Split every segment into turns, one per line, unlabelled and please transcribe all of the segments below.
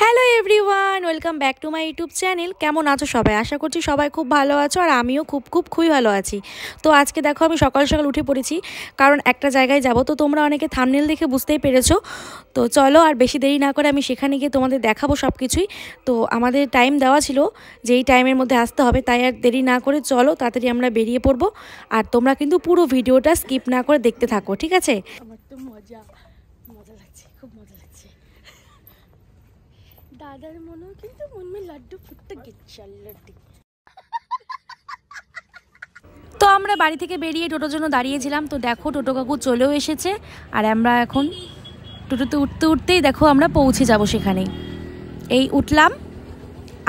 Hello everyone, welcome back to my YouTube channel. কেমন আছো সবাই? আশা করছি সবাই খুব ভালো আছো, আর আমিও খুবই ভালো আছি। তো আজকে দেখো আমি সকাল সকাল উঠে পড়েছি, কারণ একটা জায়গায় যাব। তো তোমরা অনেকে থাম্বনেল দেখে বুঝতেই পেরেছো। তো চলো আর বেশি দেরি না করে আমি সেখানে গিয়ে তোমাদের দেখাবো সব কিছুই। তো আমাদের টাইম দেওয়া ছিল যে এই টাইমের মধ্যে আসতে হবে, তাই আর দেরি না করে চলো তাড়াতাড়ি আমরা বেরিয়ে পড়বো। আর তোমরা কিন্তু পুরো ভিডিওটা স্কিপ না করে দেখতে থাকো, ঠিক আছে? আমার তো মজা লাগছে, খুব মজা লাগছে। দাদার মনেও কিন্তু মনমে লাড্ডু ফুটতে গেছে লাড্ডু। তো আমরা বাড়ি থেকে বেরিয়ে টোটোর জন্য দাঁড়িয়েছিলাম। তো দেখো টোটো কাকু চলেও এসেছে, আর আমরা এখন টোটোতে উঠতেই দেখো আমরা পৌঁছে যাব সেখানে। এই উঠলাম,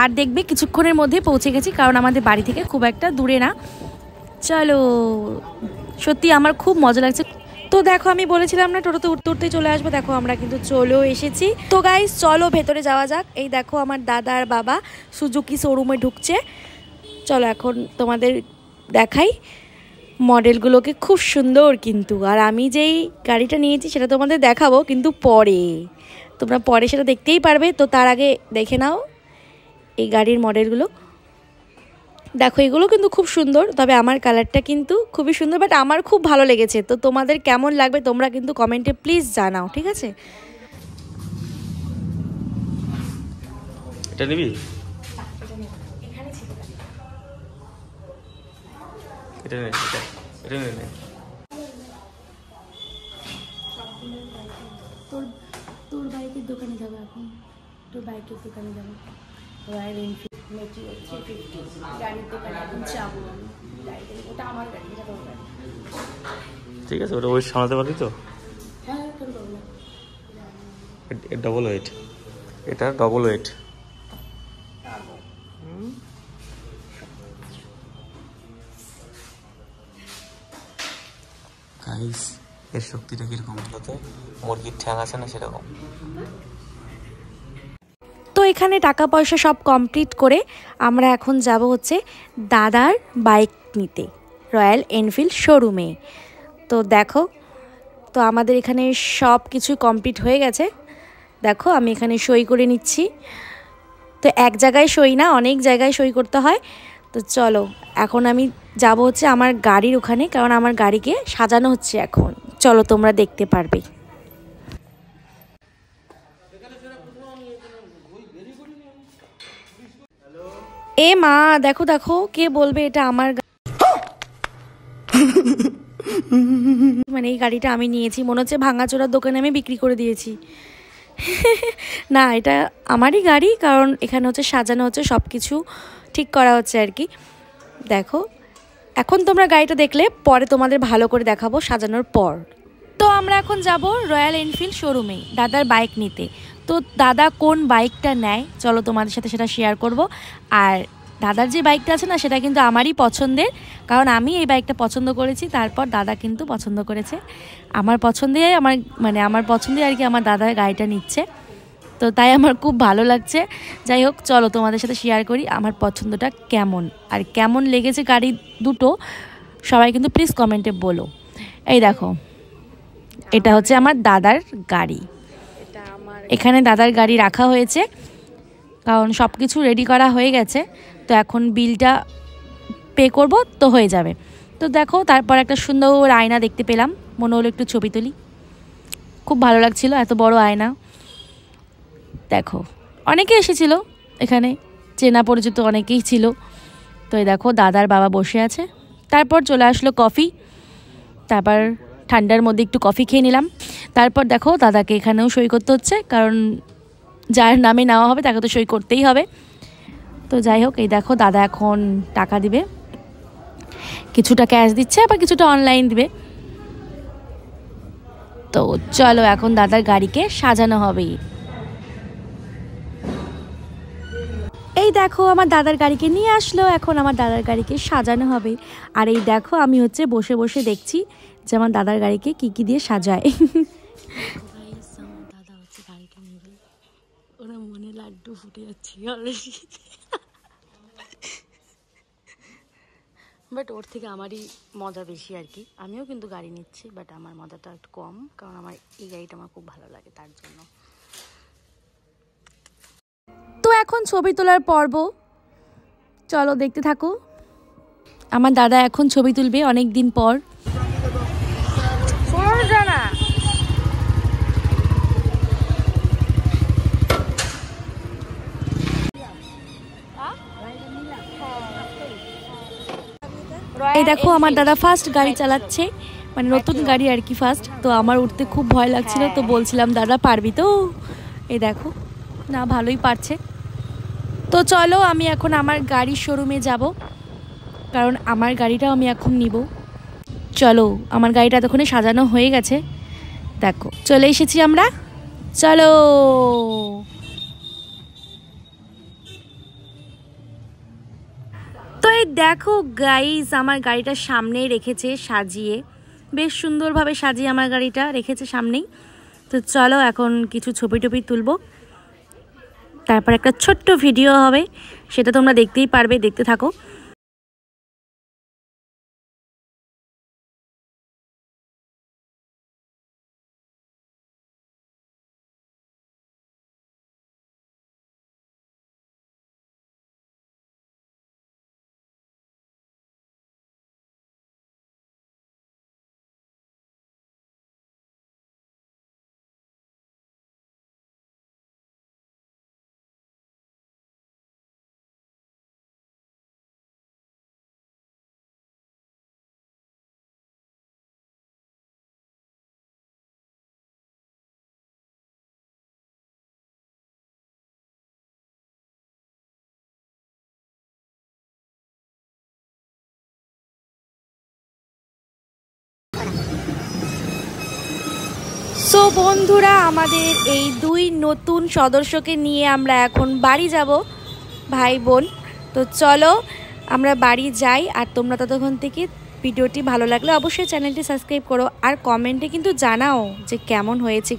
আর দেখবে কিছুক্ষণের মধ্যে পৌঁছে গেছি, কারণ আমাদের বাড়ি থেকে খুব একটা দূরে না। চলো, সত্যি আমার খুব মজা লাগছে। তো দেখো আমি বলেছিলাম না টোটোতে উঠতেই চলে আসবো, দেখো আমরা কিন্তু চলেও এসেছি। তো গাইস চলো ভেতরে যাওয়া যাক। এই দেখো আমার দাদা আর বাবা সুজুকি শোরুমে ঢুকছে। চলো এখন তোমাদের দেখাই মডেলগুলোকে, খুব সুন্দর কিন্তু। আর আমি যেই গাড়িটা নিয়েছি সেটা তোমাদের দেখাবো কিন্তু পরে, তোমরা পরে সেটা দেখতেই পারবে। তো তার আগে দেখে নাও এই গাড়ির মডেলগুলো। দেখো এগুলো কিন্তু খুব সুন্দর, তবে আমার কালারটা কিন্তু খুবই সুন্দর, বাট আমার খুব ভালো লেগেছে। তো তোমাদের কেমন লাগবে তোমরা কিন্তু কমেন্টে প্লিজ জানাও, ঠিক আছে?
এটা নিবি? এটা নে, এটা নে নে।
তোর বাইকের দোকানে যাবো এখন, তোর বাইকের দোকানে যাবো। রয়্যাল এনফিল্ড মেটিও 350 গাড়ির দোকানে এখন যাবো আমি। ওটা আমার গাড়ি, এটা তোর গাড়ি।
ঠিক আছে, ওটা ওয়েট সামলাতে পারবি তো?
হ্যাঁ তোর গাড়ি।
ডবল ওয়েট, এটা ডবল ওয়েট। গাইস এর শক্তিটা কিরকম বলতো? মুরগির ঠ্যাং আছে না সেরকম।
তো এখানে টাকা পয়সা সব কমপ্লিট করে আমরা এখন যাব হচ্ছে দাদার বাইক নিতে রয়্যাল এনফিল্ড শোরুমে। তো দেখো, তো আমাদের এখানে সব কিছু কমপ্লিট হয়ে গেছে। দেখো আমি এখানে সই করে নিচ্ছি। তো এক জায়গায় সই না, অনেক জায়গায় সই করতে হয়। তো চলো এখন আমি যাব হচ্ছে আমার গাড়ির ওখানে, কারণ আমার গাড়িকে সাজানো হচ্ছে এখন। চলো তোমরা দেখতে পারবে। এ মা, দেখো দেখো কে বলবে এটা আমার মানে এই গাড়িটা আমি নিয়েছি, মনে হচ্ছে ভাঙাচোরার দোকানে আমি বিক্রি করে দিয়েছি। না, এটা আমারই গাড়ি, কারণ এখানে হচ্ছে সাজানো হচ্ছে, সব কিছু ঠিক করা হচ্ছে আর কি। দেখো এখন তোমরা গাড়িটা দেখলে পরে তোমাদের ভালো করে দেখাবো সাজানোর পর। তো আমরা এখন যাব রয়্যাল এনফিল্ড শোরুমে দাদার বাইক নিতে। তো দাদা কোন বাইকটা নেয় চলো তোমাদের সাথে সেটা শেয়ার করব। আর দাদার যে বাইকটা আছে না সেটা কিন্তু আমারই পছন্দের, কারণ আমি এই বাইকটা পছন্দ করেছি, তারপর দাদা কিন্তু পছন্দ করেছে। আমার পছন্দে আর কি আমার দাদার গাড়িটা নিচ্ছে। তো তাই আমার খুব ভালো লাগছে। যাই হোক চলো তোমাদের সাথে শেয়ার করি আমার পছন্দটা কেমন, আর কেমন লেগেছে গাড়ি দুটো সবাই কিন্তু প্লিজ কমেন্টে বলো। এই দেখো এটা হচ্ছে আমার দাদার গাড়ি। এখানে দাদার গাড়ি রাখা হয়েছে, কারণ সব কিছু রেডি করা হয়ে গেছে। তো এখন বিলটা পে করব তো হয়ে যাবে। তো দেখো তারপর একটা সুন্দর আয়না দেখতে পেলাম, মনে হলো একটু ছবি তুলি, খুব ভালো লাগছিল এত বড় আয়না। দেখো অনেকে এসেছিল এখানে, চেনা পরিচিত অনেকেই ছিল। তো এই দেখো দাদার বাবা বসে আছে। তারপর চলে আসলো কফি, তারপর ঠান্ডার মধ্যে একটু কফি খেয়ে নিলাম। তারপর দেখো দাদাকে এখানেও সই করতে হচ্ছে, কারণ যার নামে নেওয়া হবে তাকে তো সই করতেই হবে। তো যাই হোক এই দেখো দাদা এখন টাকা দিবে, কিছুটা ক্যাশ দিচ্ছে আবার কিছুটা অনলাইন দিবে। তো চলো এখন দাদার গাড়িকে সাজানো হবে। এই দেখো আমার দাদার গাড়িকে নিয়ে আসলো, এখন আমার দাদার গাড়িকে সাজানো হবে। আর এই দেখো আমি হচ্ছে বসে বসে দেখছি যে আমার দাদার গাড়িকে কি দিয়ে সাজায়। দাদা হচ্ছে গাড়িটা নেবে, ওরা মনে লাড্ডু ফুটে যাচ্ছে অলরেডি। বাট ওর থেকে আমারই মজা বেশি আর কি। আমিও কিন্তু গাড়ি নিচ্ছি, বাট আমার মজাটা একটু কম, কারণ আমার এই গাড়িটা আমার খুব ভালো লাগে তার জন্য। এখন ছবি তোলার পর্ব, চলো দেখতে থাকো। আমার দাদা এখন ছবি তুলবে অনেক দিন পর। এই দেখো আমার দাদা ফার্স্ট গাড়ি চালাচ্ছে, মানে নতুন গাড়ি আর কি ফার্স্ট। তো আমার উঠতে খুব ভয় লাগছিল, তো বলছিলাম দাদা পারবি তো? এই দেখো, না ভালোই পারছে। তো চলো আমি এখন আমার গাড়ির শোরুমে যাব, কারণ আমার গাড়িটাও আমি এখন নিব। চলো, আমার গাড়িটা এতক্ষণে সাজানো হয়ে গেছে, দেখো চলে এসেছি আমরা, চলো। তো এই দেখো গাইস, আমার গাড়িটা সামনেই রেখেছে সাজিয়ে, বেশ সুন্দরভাবে সাজিয়ে আমার গাড়িটা রেখেছে সামনেই। তো চলো এখন কিছু ছবি টবি তুলবো, তারপর একটা ছোট্ট ভিডিও হবে, সেটা তোমরা দেখতেই পারবে, দেখতে থাকো। সো বন্ধুরা, আমাদের এই দুই নতুন সদস্যকে নিয়ে আমরা এখন বাড়ি যাব, ভাই বোন। তো চলো আমরা বাড়ি যাই, আর তোমরা ততক্ষণ থেকে ভিডিওটি ভালো লাগলে অবশ্যই চ্যানেলটি সাবস্ক্রাইব করো, আর কমেন্টে কিন্তু জানাও যে কেমন হয়েছে।